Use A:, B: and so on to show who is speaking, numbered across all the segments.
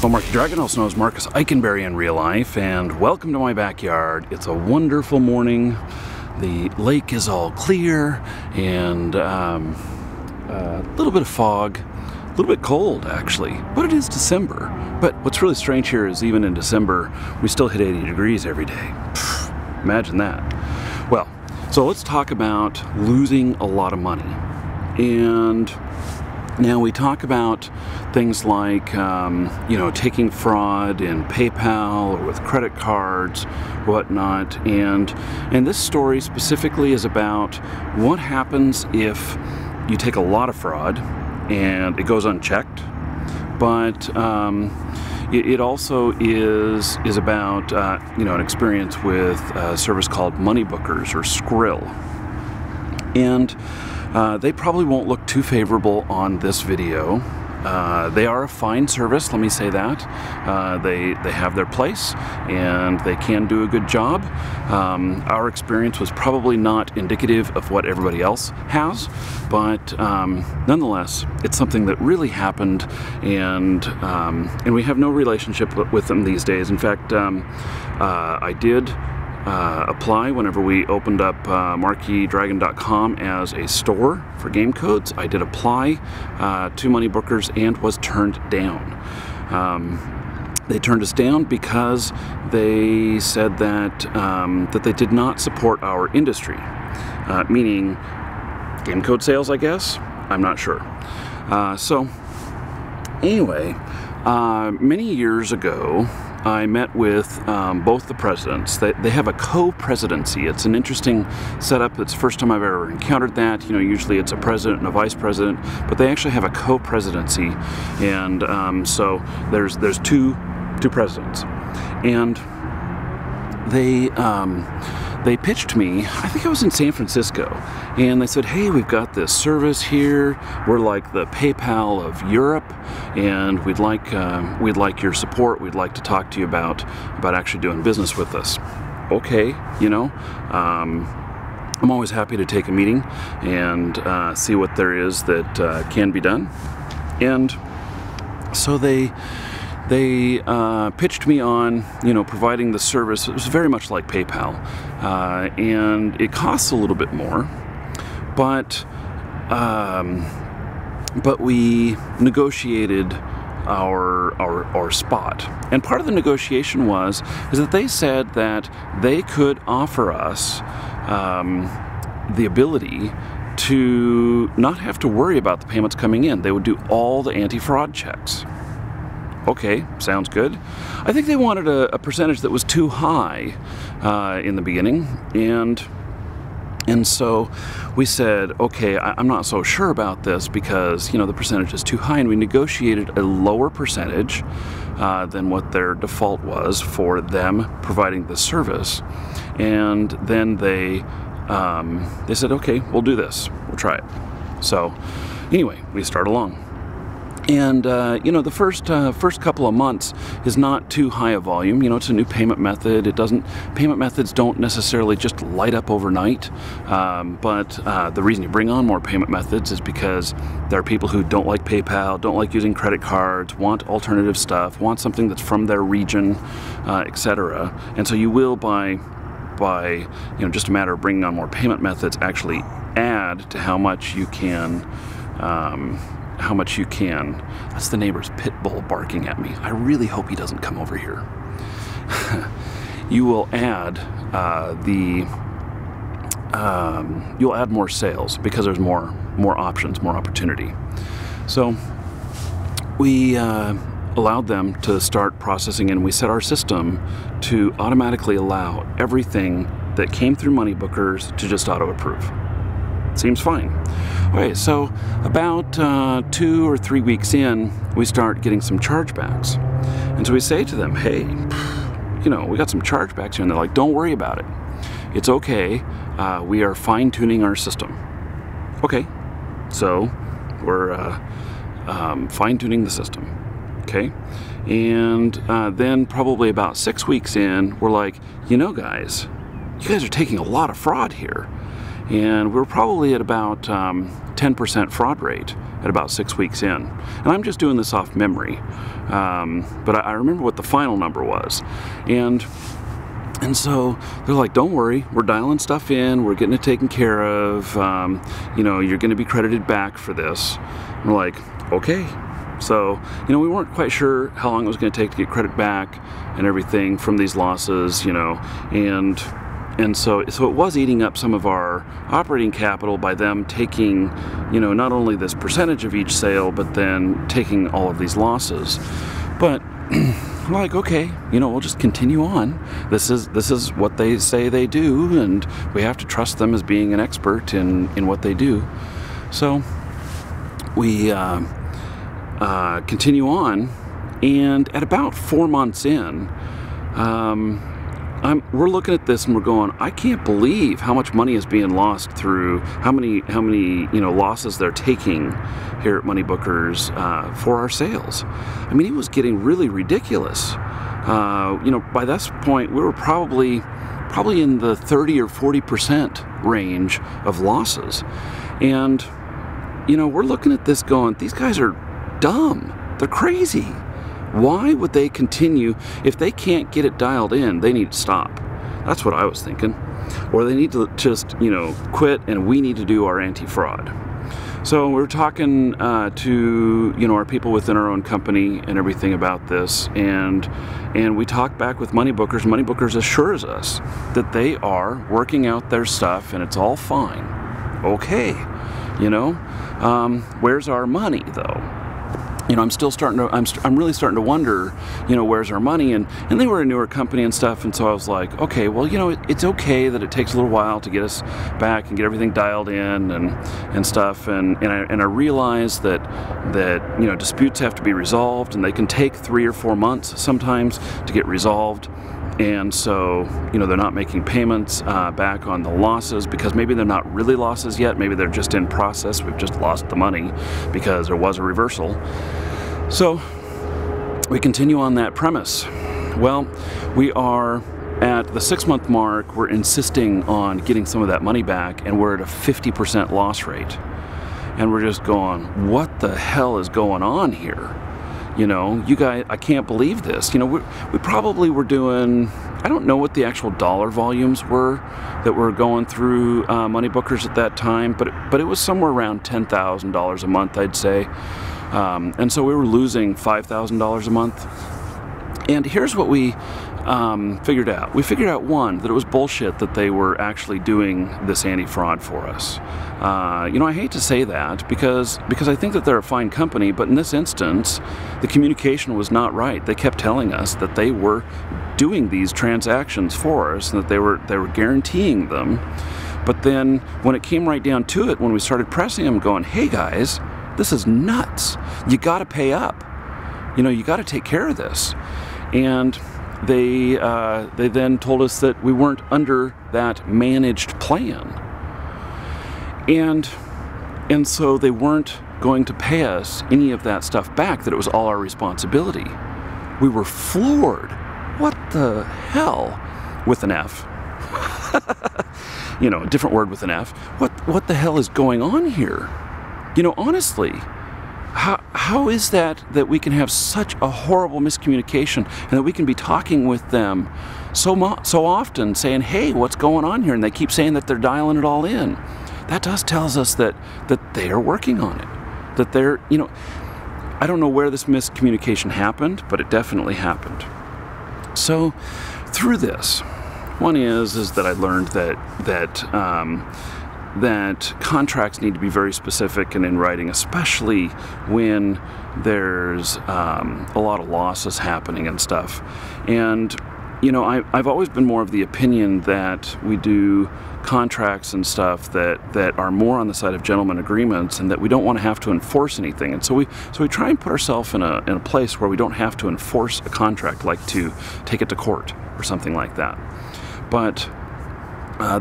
A: Well, Marky Dragon, also known as Marcus Eikenberry in real life, and welcome to my backyard. It's a wonderful morning. The lake is all clear, and a little bit of fog, a little bit cold actually, but it is December. But what's really strange here is even in December, we still hit 80 degrees every day. Pfft, imagine that. Well, so let's talk about losing a lot of money. And now we talk about things like, taking fraud in PayPal or with credit cards, whatnot. And this story specifically is about what happens if you take a lot of fraud and it goes unchecked. But it also is about, an experience with a service called Moneybookers or Skrill. And they probably won't look too favorable on this video. They are a fine service, let me say that. They have their place and they can do a good job. Our experience was probably not indicative of what everybody else has, but nonetheless, it's something that really happened, and we have no relationship with them these days. In fact, I did apply whenever we opened up markydragon.com as a store for game codes. I did apply to Moneybookers and was turned down. They turned us down because they said that that they did not support our industry, meaning game code sales, I guess. I'm not sure. So anyway, many years ago, I met with both the presidents. They have a co-presidency. It's an interesting setup. It's the first time I've ever encountered that. Usually it's a president and a vice president, but they actually have a co-presidency, and so there's two presidents, and they pitched me, I think I was in San Francisco, and they said, hey, we've got this service here. We're like the PayPal of Europe, and we'd like your support. We'd like to talk to you about actually doing business with us. Okay, I'm always happy to take a meeting and see what there is that can be done. And so they pitched me on, providing the service. It was very much like PayPal, and it costs a little bit more, but we negotiated our spot. And part of the negotiation is that they said that they could offer us the ability to not have to worry about the payments coming in. They would do all the anti-fraud checks. Okay, sounds good. I think they wanted a percentage that was too high in the beginning, and so we said, okay, I'm not so sure about this because the percentage is too high, and we negotiated a lower percentage than what their default was for them providing the service, and then they said, okay, we'll do this, we'll try it. So anyway, we start along. And, the first couple of months is not too high a volume. It's a new payment method. Payment methods don't necessarily just light up overnight. But the reason you bring on more payment methods is because there are people who don't like PayPal, don't like using credit cards, want alternative stuff, want something that's from their region, etc. And so you will, by just a matter of bringing on more payment methods, actually add to how much you can. That's the neighbor's pit bull barking at me. I really hope he doesn't come over here. You will add you'll add more sales because there's more options, more opportunity. So we allowed them to start processing, and we set our system to automatically allow everything that came through Moneybookers to just auto-approve. Seems fine. Okay, so about 2 or 3 weeks in, we start getting some chargebacks. And so we say to them, hey, we got some chargebacks here, and they're like, don't worry about it. It's okay. We are fine-tuning our system. Okay, so we're fine-tuning the system. Okay, and then probably about 6 weeks in, we're like, guys, you guys are taking a lot of fraud here. And we're probably at about 10% fraud rate at about 6 weeks in. And I'm just doing this off memory, but I remember what the final number was. And so they're like, don't worry, we're dialing stuff in, we're getting it taken care of, you know, you're going to be credited back for this. And we're like, okay. So, you know, we weren't quite sure how long it was going to take to get credit back and everything from these losses, you know, and so it was eating up some of our operating capital by them taking, you know, not only this percentage of each sale, but then taking all of these losses. But we're like, okay, you know, we'll just continue on. This is what they say they do, and we have to trust them as being an expert in what they do. So we continue on, and at about 4 months in, we're looking at this and we're going, I can't believe how much money is being lost through how many you know, losses they're taking here at Moneybookers for our sales. I mean, it was getting really ridiculous. You know, by this point we were probably in the 30 or 40% range of losses, and you know, we're looking at this going, these guys are dumb, they're crazy. Why would they continue? If they can't get it dialed in, they need to stop. That's what I was thinking. Or they need to just, you know, quit, and we need to do our anti-fraud. So we're talking to, you know, our people within our own company and everything about this, and we talk back with Moneybookers. Moneybookers assures us that they are working out their stuff and it's all fine. Okay, you know, where's our money though? You know, I'm really starting to wonder, you know, where's our money? And they were a newer company and stuff, and so I was like, okay, well, you know, it's okay that it takes a little while to get us back and get everything dialed in and stuff. And I realize that you know, disputes have to be resolved, and they can take 3 or 4 months sometimes to get resolved. And so, you know, they're not making payments back on the losses because maybe they're not really losses yet. Maybe they're just in process. We've just lost the money because there was a reversal. So we continue on that premise. Well, we are at the 6-month mark. We're insisting on getting some of that money back, and we're at a 50% loss rate. And we're just going, what the hell is going on here? You know, you guys, I can't believe this. You know, we probably were doing, I don't know what the actual dollar volumes were that were going through Moneybookers at that time, but it was somewhere around $10,000 a month, I'd say. And so we were losing $5,000 a month. And here's what we figured out. We figured out, one, that it was bullshit that they were actually doing this anti-fraud for us. You know, I hate to say that because I think that they're a fine company, but in this instance, the communication was not right. They kept telling us that they were doing these transactions for us and that they were guaranteeing them. But then when it came right down to it, when we started pressing them, going, hey guys, this is nuts. You got to pay up. You know, you got to take care of this. And they then told us that we weren't under that managed plan. And so they weren't going to pay us any of that stuff back, that it was all our responsibility. We were floored. What the hell? With an F. You know, a different word with an F. What the hell is going on here? You know, honestly, how is that we can have such a horrible miscommunication, and that we can be talking with them so often saying, hey, what's going on here? And they keep saying that they're dialing it all in. That tells us that they are working on it. That they're, you know, I don't know where this miscommunication happened, but it definitely happened. So through this, one is that I learned that contracts need to be very specific and in writing, especially when there's a lot of losses happening and stuff. And you know, I've always been more of the opinion that we do contracts and stuff that are more on the side of gentleman agreements, and that we don't want to have to enforce anything. And so we try and put ourselves in a place where we don't have to enforce a contract, like to take it to court or something like that. But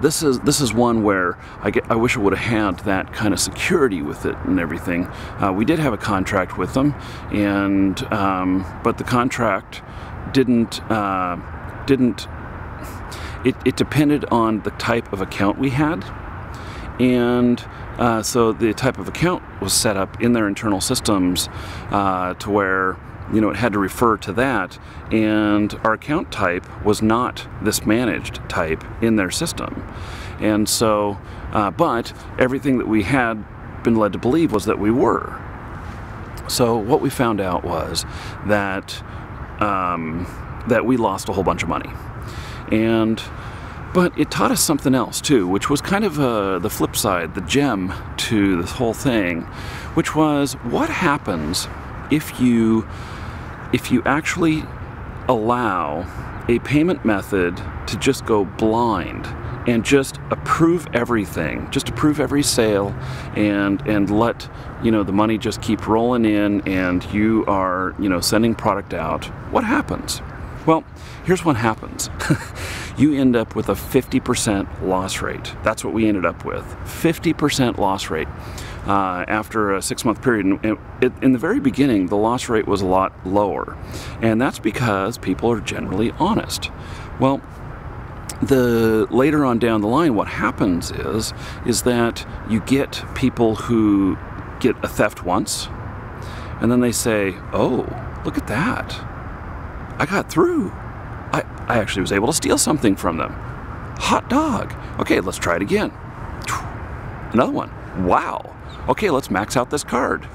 A: this is one where I wish I would have had that kind of security with it and everything. We did have a contract with them, and but the contract didn't. It depended on the type of account we had, and So the type of account was set up in their internal systems to where, you know, it had to refer to that, and our account type was not this managed type in their system. And so, but everything that we had been led to believe was that we were. So what we found out was that that we lost a whole bunch of money. But it taught us something else too, which was kind of the flip side, the gem to this whole thing, which was what happens if you actually allow a payment method to just go blind and just approve everything, just approve every sale, and let, you know, the money just keep rolling in, and you are, you know, sending product out. What happens? Well, here's what happens. You end up with a 50% loss rate. That's what we ended up with. 50% loss rate after a 6-month period. And in the very beginning, the loss rate was a lot lower. And that's because people are generally honest. Well, later on down the line, what happens is that you get people who get a theft once, and then they say, oh, look at that. I got through. I actually was able to steal something from them. Hot dog. Okay, let's try it again. Another one. Wow. Okay, let's max out this card.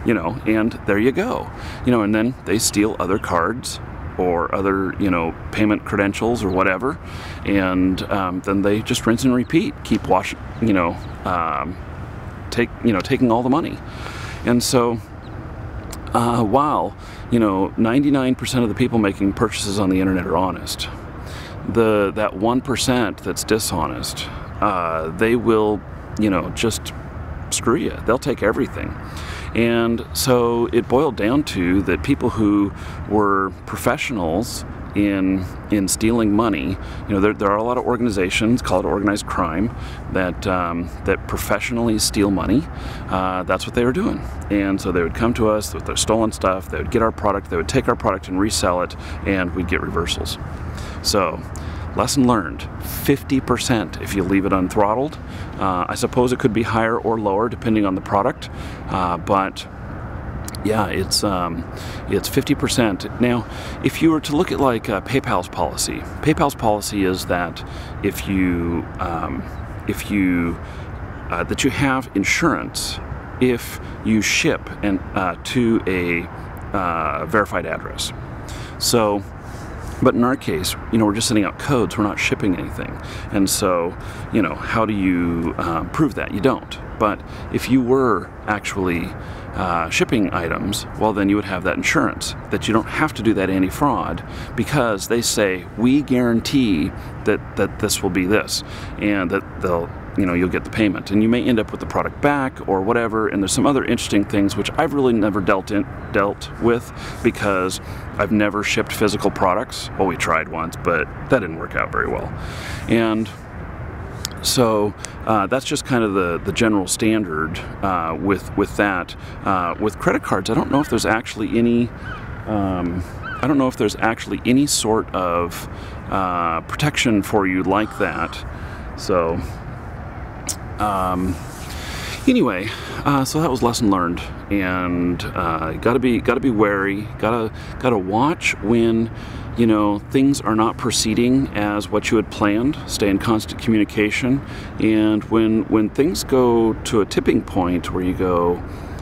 A: You know, and there you go. You know, and then they steal other cards or other, you know, payment credentials or whatever, and then they just rinse and repeat, keep washing, you know, taking all the money. And so while, you know, 99% of the people making purchases on the internet are honest, that 1% that's dishonest, they will, you know, just screw you. They'll take everything. And so it boiled down to that people who were professionals in stealing money, you know, there are a lot of organizations, call it organized crime, that professionally steal money. That's what they were doing. And so they would come to us with their stolen stuff, they would get our product, they would take our product and resell it, and we'd get reversals. So, lesson learned, 50% if you leave it unthrottled. I suppose it could be higher or lower depending on the product, but yeah, it's 50%. Now, if you were to look at like PayPal's policy is that if you that you have insurance if you ship to a verified address. So, but in our case, you know, we're just sending out codes, we're not shipping anything. And so, you know, how do you prove that? You don't. But if you were actually shipping items, well, then you would have that insurance, that you don't have to do that anti-fraud, because they say, we guarantee that this will be this, and that they'll, you know, you'll get the payment, and you may end up with the product back or whatever. And there's some other interesting things which I've really never dealt with, because I've never shipped physical products. Well, we tried once, but that didn't work out very well. And so that's just kind of the general standard with that. With credit cards, I don't know if there's actually any sort of protection for you like that. So anyway, so that was lesson learned, and gotta be wary. Gotta watch when, you know, things are not proceeding as what you had planned. Stay in constant communication, and when things go to a tipping point where you go,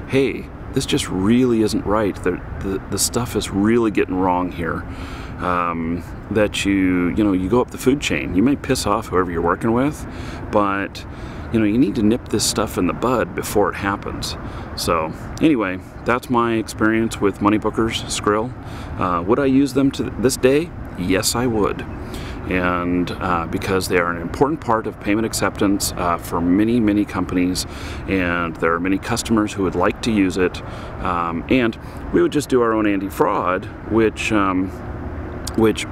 A: hey, this just really isn't right. The stuff is really getting wrong here. That you go up the food chain. You may piss off whoever you're working with, but you know, you need to nip this stuff in the bud before it happens. So anyway, that's my experience with Moneybookers, Skrill. Would I use them to this day? Yes, I would. And because they are an important part of payment acceptance for many companies, and there are many customers who would like to use it. And we would just do our own anti-fraud, which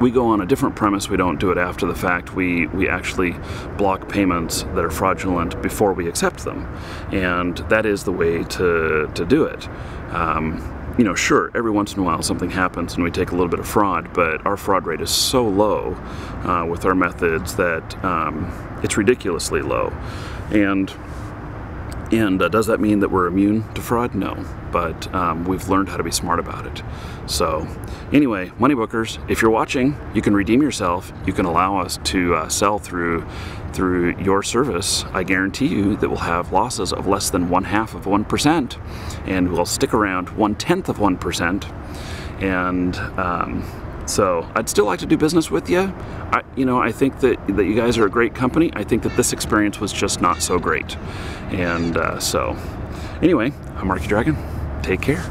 A: we go on a different premise. We don't do it after the fact. We actually block payments that are fraudulent before we accept them, and that is the way to do it. You know, sure, every once in a while something happens and we take a little bit of fraud, but our fraud rate is so low with our methods that it's ridiculously low. And And does that mean that we're immune to fraud? No, but we've learned how to be smart about it. So anyway, Moneybookers, if you're watching, you can redeem yourself. You can allow us to sell through your service. I guarantee you that we'll have losses of less than 1/2%, and we'll stick around 1/10%. And so I'd still like to do business with you. I think that you guys are a great company. I think that this experience was just not so great. And so anyway, I'm Marky Dragon. Take care.